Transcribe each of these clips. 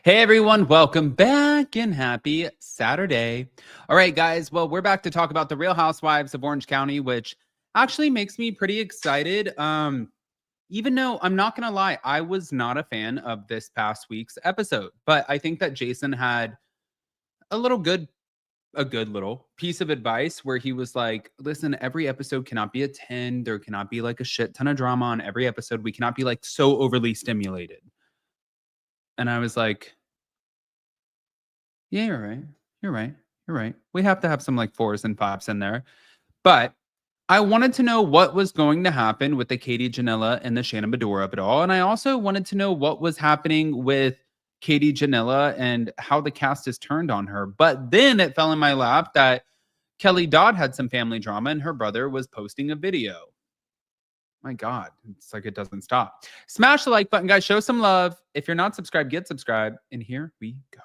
Hey everyone, welcome back and happy Saturday. All right, guys. Well, we're back to talk about the Real Housewives of Orange County, which actually makes me pretty excited. Even though I'm not gonna lie, I was not a fan of this past week's episode, but I think that Jason had a little good a good little piece of advice where he was like, listen, every episode cannot be a 10. There cannot be like a shit ton of drama on every episode. We cannot be like so overly stimulated. And I was like, yeah, you're right. You're right. You're right. We have to have some like 4s and 5s in there. But I wanted to know what was going to happen with the Katie Ginella and the Shannon Beador of it all. And I also wanted to know what was happening with Katie Ginella and how the cast has turned on her. But then it fell in my lap that Kelly Dodd had some family drama and her brother was posting a video. My God, it's like it doesn't stop. Smash the like button, guys. Show some love. If you're not subscribed, get subscribed. And here we go.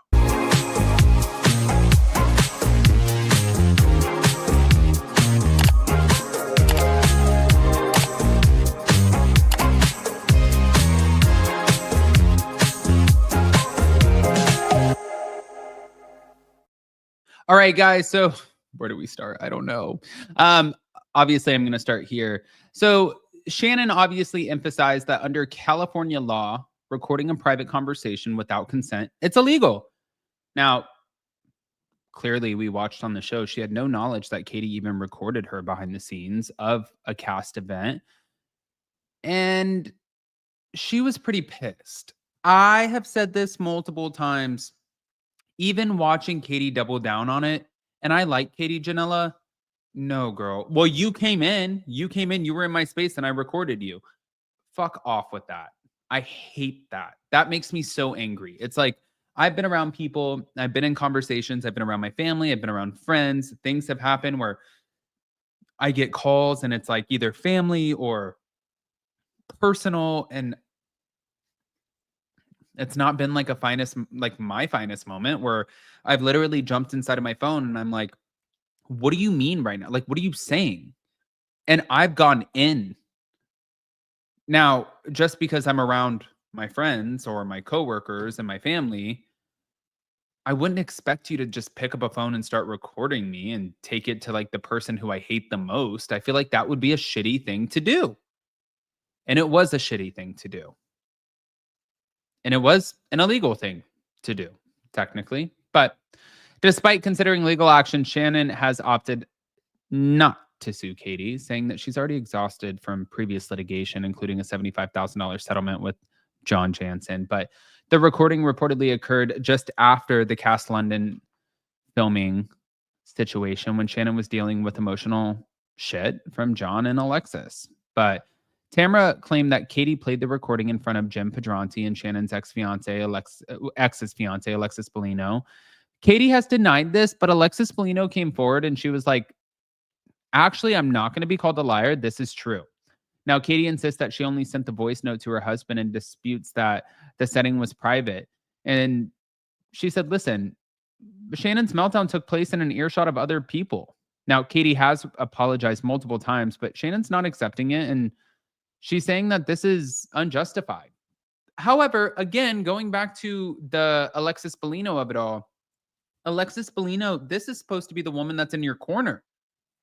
All right, guys. So where do we start? I don't know. Obviously, I'm going to start here. So Shannon obviously emphasized that under California law, recording a private conversation without consent, it's illegal. Now, clearly, we watched on the show, she had no knowledge that Katie even recorded her behind the scenes of a cast event. And she was pretty pissed. I have said this multiple times. Even watching Katie double down on it, and I like Katie Ginella. No, girl. Well, you came in, you were in my space, and I recorded you. Fuck off with that. I hate that. That makes me so angry. It's like, I've been around people, I've been in conversations, I've been around my family, I've been around friends. Things have happened where I get calls and it's like either family or personal, and it's not been like my finest moment where I've literally jumped inside of my phone and I'm like, what do you mean right now? Like, what are you saying? And I've gone in. Now, just because I'm around my friends or my coworkers and my family, I wouldn't expect you to just pick up a phone and start recording me and take it to like the person who I hate the most. I feel like that would be a shitty thing to do. And it was a shitty thing to do. And it was an illegal thing to do, technically. But despite considering legal action, Shannon has opted not to sue Katie, saying that she's already exhausted from previous litigation, including a $75,000 settlement with John Jansen. But the recording reportedly occurred just after the Cast London filming situation when Shannon was dealing with emotional shit from John and Alexis. But Tamara claimed that Katie played the recording in front of Jim Pedranti and Shannon's ex's fiance, Alexis Bellino. Katie has denied this, but Alexis Bellino came forward and she was like, actually, I'm not going to be called a liar. This is true. Now, Katie insists that she only sent the voice note to her husband and disputes that the setting was private. And she said, listen, Shannon's meltdown took place in an earshot of other people. Now, Katie has apologized multiple times, but Shannon's not accepting it. And she's saying that this is unjustified. However, again, going back to the Alexis Bellino of it all, Alexis Bellino, this is supposed to be the woman that's in your corner.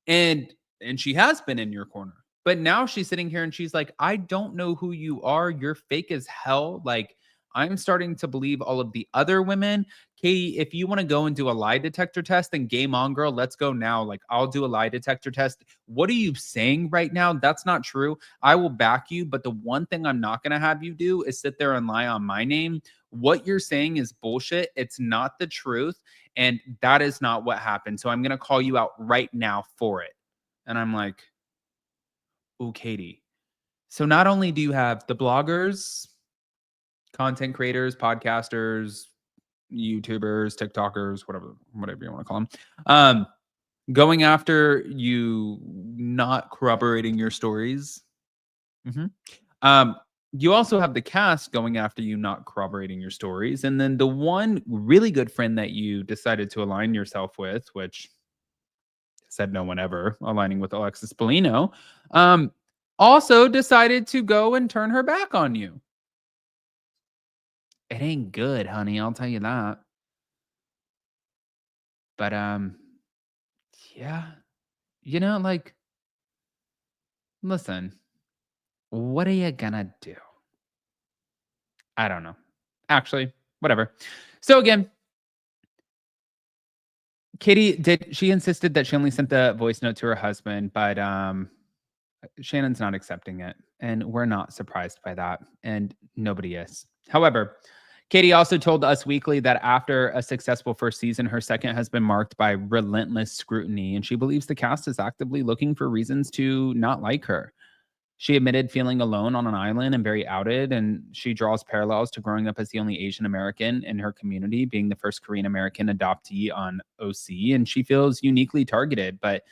And she has been in your corner. But now she's sitting here and she's like, I don't know who you are. You're fake as hell. Like, I'm starting to believe all of the other women. Katie, if you want to go and do a lie detector test, then game on, girl. Let's go now. Like, I'll do a lie detector test. What are you saying right now? That's not true. I will back you. But the one thing I'm not going to have you do is sit there and lie on my name. What you're saying is bullshit. It's not the truth. And that is not what happened. So I'm going to call you out right now for it. And I'm like, oh, Katie. So not only do you have the bloggers, content creators, podcasters, YouTubers, TikTokers, whatever you want to call them, going after you, not corroborating your stories. You also have the cast going after you, not corroborating your stories. And then the one really good friend that you decided to align yourself with, which said no one ever, aligning with Alexis Bellino, also decided to go and turn her back on you. It ain't good, honey, I'll tell you that. But, yeah, like, listen, what are you gonna do? I don't know. Actually, whatever. So again, she insisted that she only sent the voice note to her husband, but, Shannon's not accepting it, and we're not surprised by that, and nobody is. However, Katie also told Us Weekly that after a successful first season, her second has been marked by relentless scrutiny, and she believes the cast is actively looking for reasons to not like her. She admitted feeling alone on an island and very outed, and she draws parallels to growing up as the only Asian American in her community, being the first Korean American adoptee on OC, and she feels uniquely targeted. But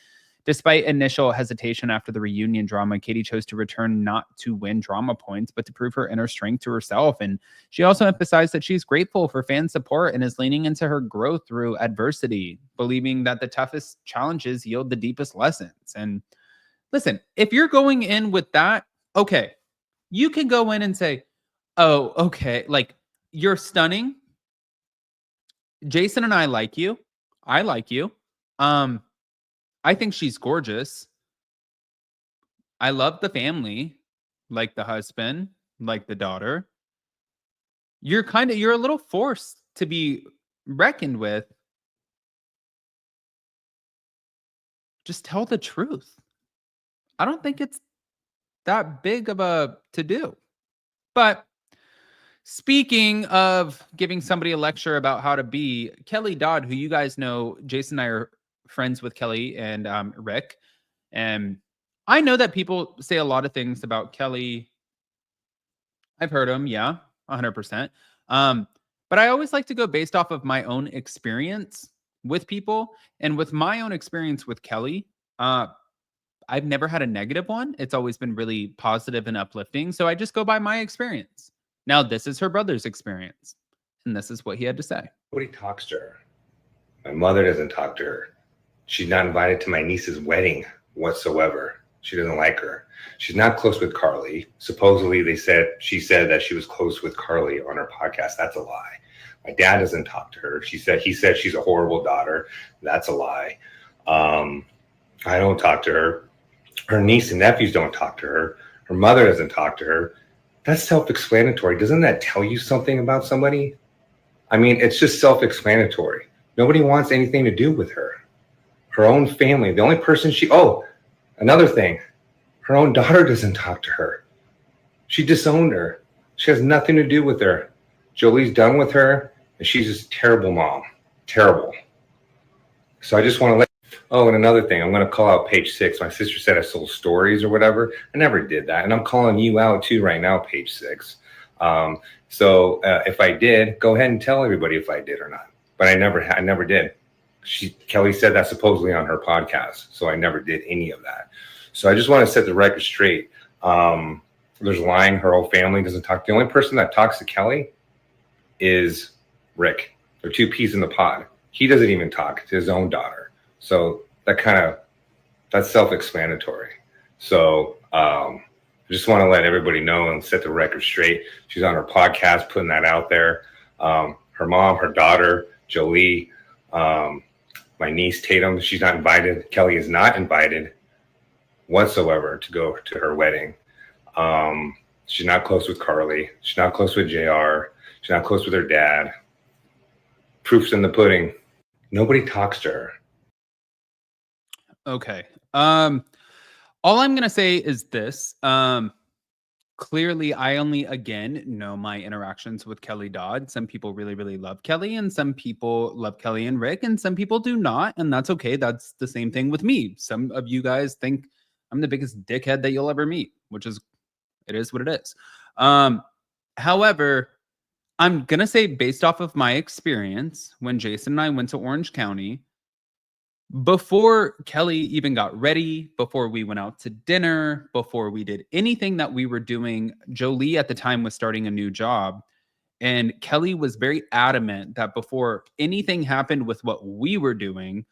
despite initial hesitation after the reunion drama, Katie chose to return not to win drama points, but to prove her inner strength to herself. And she also emphasized that she's grateful for fan support and is leaning into her growth through adversity, believing that the toughest challenges yield the deepest lessons. And listen, if you're going in with that, okay, you can go in and say, oh, okay, like, you're stunning. Jason and I like you. I like you. Um, I think she's gorgeous. I love the family, like the husband, like the daughter. You're a little forced to be reckoned with. Just tell the truth. I don't think it's that big of a to do. But speaking of giving somebody a lecture about how to be, Kelly Dodd, who you guys know, Jason and I are friends with Kelly and Rick. And I know that people say a lot of things about Kelly. I've heard them, yeah, 100%. Um, but I always like to go based off of my own experience with people. And with my own experience with Kelly, uh, I've never had a negative one. It's always been really positive and uplifting. So I just go by my experience. Now, this is her brother's experience, and this is what he had to say. Nobody talks to her. My mother doesn't talk to her. She's not invited to my niece's wedding whatsoever. She doesn't like her. She's not close with Carly. Supposedly, she said that she was close with Carly on her podcast. That's a lie. My dad doesn't talk to her. He said she's a horrible daughter. That's a lie. I don't talk to her. Her niece and nephews don't talk to her. Her mother doesn't talk to her. That's self-explanatory. Doesn't that tell you something about somebody? I mean, it's just self-explanatory. Nobody wants anything to do with her. Her own family, the only person another thing, her own daughter doesn't talk to her. She disowned her. She has nothing to do with her. Jolie's done with her, and she's just a terrible mom. Terrible. So I just want to and another thing, I'm going to call out Page 6. My sister said I sold stories or whatever. I never did that. And I'm calling you out too right now, Page 6. So if I did, go ahead and tell everybody if I did or not. But I never did. Kelly said that supposedly on her podcast. So I never did any of that. So I just want to set the record straight. There's lying. Her whole family doesn't talk. The only person that talks to Kelly is Rick. They're two peas in the pod. He doesn't even talk to his own daughter. So that's self-explanatory. So I just want to let everybody know and set the record straight. She's on her podcast, putting that out there. Her mom, her daughter, Jolie, my niece Tatum, she's not invited. Kelly is not invited whatsoever to go to her wedding. She's not close with Carly. She's not close with JR. She's not close with her dad. Proof's in the pudding. Nobody talks to her. Okay. All I'm going to say is this. Clearly, I only, again, know my interactions with Kelly Dodd. Some people really, really love Kelly, and some people love Kelly and Rick, and some people do not, and that's okay. That's the same thing with me. Some of you guys think I'm the biggest dickhead that you'll ever meet, it is what it is. However, I'm going to say, based off of my experience, when Jason and I went to Orange County, before Kelly even got ready, before we went out to dinner, before we did anything that we were doing, Jolie at the time was starting a new job. And Kelly was very adamant that before anything happened with what we were doing,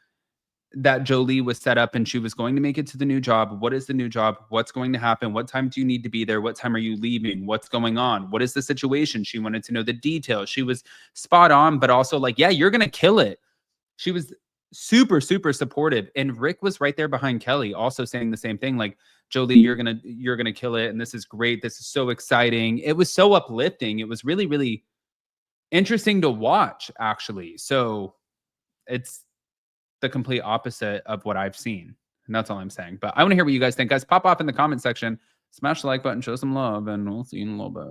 that Jolie was set up and she was going to make it to the new job. What is the new job? What's going to happen? What time do you need to be there? What time are you leaving? What's going on? What is the situation? She wanted to know the details. She was spot on, but also like, yeah, you're going to kill it. She was super, super supportive. And Rick was right there behind Kelly, also saying the same thing. Like, Jolie, you're going to kill it. And this is great. This is so exciting. It was so uplifting. It was really, really interesting to watch, actually. So it's the complete opposite of what I've seen. And that's all I'm saying. But I want to hear what you guys think. Guys, pop off in the comment section. Smash the like button, show some love, and we'll see you in a little bit.